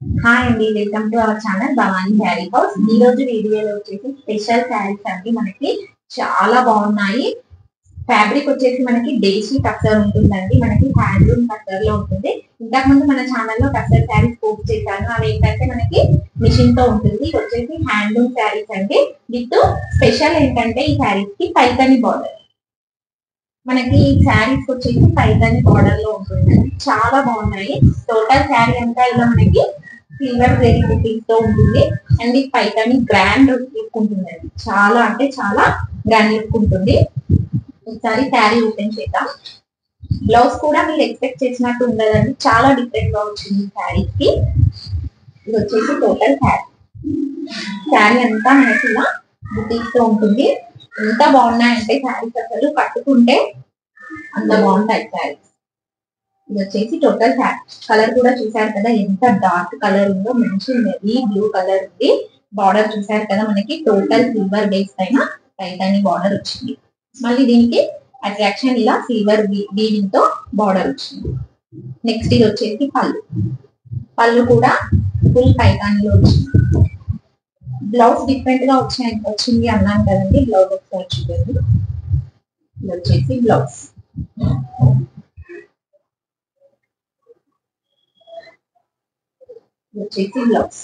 Hi అండి, welcome to our channel Bhavani sari house. ఈ రోజు వీడియోలో వచ్చేసి స్పెషల్ శారీస్ అండి. మనకి చాలా బాగున్నాయి. ఫ్యాబ్రిక్ వచ్చేసి మనకి దేశీ టస్సర్ ఉంటుందండి. మనకి హ్యాండ్లూమ్ టస్సర్ లో ఉంటుంది. ఇంతకు ముందు మన ఛానల్లో టస్సర్ శారీస్ పోస్ట్ చేశాను. అవి ఏంటంటే మనకి మిషన్ తో ఉంటుంది. ఇది వచ్చేసి హ్యాండ్లూమ్ శారీస్ అండి. విత్ స్పెషల్ ఏంటంటే ఈ శారీస్ కి పైతాని బార్డర్. మనకి ఈ శారీస్ వచ్చేసి పైతాని బార్డర్ లో ఉంటుందండి. చాలా బాగున్నాయి. టోటల్ శారీ అంతా ఇలా మనకి సిల్వర్ జరీ బుటీస్ తో ఉంటుంది. అండ్ ఈ పైతాని గ్రాండ్ లుక్ ఉంటుందండి. చాలా అంటే చాలా గ్రాండ్ లుక్ ఉంటుంది. ఒకసారి శారీ ఓపెన్ చేద్దాం. బ్లౌజ్ కూడా మీరు ఎక్స్పెక్ట్ చేసినట్టు ఉండదండి. చాలా డిఫరెంట్ గా వచ్చింది శారీస్ కి. ఇది వచ్చేసి టోటల్ శారీ. శారీ అంతా మనకి ఇలా బుటీస్ తో ఉంటుంది. ఎంత బాగున్నాయంటే శారీస్ అసలు కట్టుకుంటే అంత బాగుంటాయి శారీస్. ఇది వచ్చేసి టోటల్ కలర్ కూడా చూసారు కదా, ఎంత డార్క్ కలర్ ఉందో. మంచి నెవీ బ్లూ కలర్ ఉంది. బార్డర్ చూసారు కదా, మనకి టోటల్ సిల్వర్ బేస్ పైన పైతాని బార్డర్ వచ్చింది. మళ్ళీ దీనికి అట్రాక్షన్ ఇలా సిల్వర్ వీవింగ్ తో బార్డర్ వచ్చింది. నెక్స్ట్ ఇది వచ్చేసి పళ్ళు. పళ్ళు కూడా ఫుల్ పైతానిలో వచ్చింది. బ్లౌజ్ డిఫరెంట్ గా వచ్చింది అన్నాను కదండి. బ్లౌజ్ ఒకసారి చూడండి. ఇది వచ్చేసి బ్లౌజ్. వచ్చేసి blouse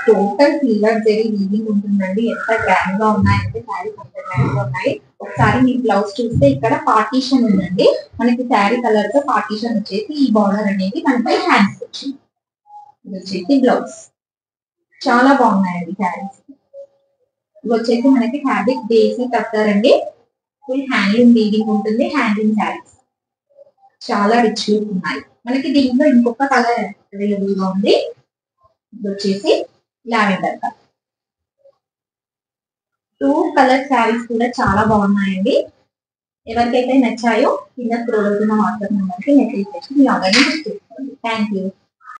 total silver zari weaving ఉంటుందండి. ఎంత గ్రాండ్ గా ఉన్నాయంటే శారీస్ అంత గ్రాండ్ గా ఉన్నాయి. ఒకసారి మీ బ్లౌజ్ చూస్తే ఇక్కడ పార్టీషన్ ఉందండి. మనకి శారీ కలర్ తో పార్టీషన్ వచ్చేసి ఈ బార్డర్ అనేది మనకి హ్యాండ్స్ వచ్చింది. ఇది వచ్చేసి బ్లౌజ్. చాలా బాగున్నాయండి శారీస్. ఇది వచ్చేసి మనకి ఫ్యాబ్రిక్ దేశీ టస్సర్ అండి. ఫుల్ హ్యాండ్లూమ్ వీవింగ్ ఉంటుంది. హ్యాండ్లూమ్ శారీస్ చాలా రిచ్ లుక్ ఉన్నాయి. మనకి దీంట్లో ఇంకొక కలర్ అవైలబుల్ గా ఉంది. ఇది వచ్చేసి లావెండర్ కలర్. 2 కలర్ శారీస్ కూడా చాలా బాగున్నాయండి. ఎవరికైతే నచ్చాయో కింద స్క్రోల్ అవుతున్న వాట్సాప్ నెంబర్ కి మెసేజ్ చేసి మీ ఆర్డర్ ని బుక్ చేసుకోండి. Thank you.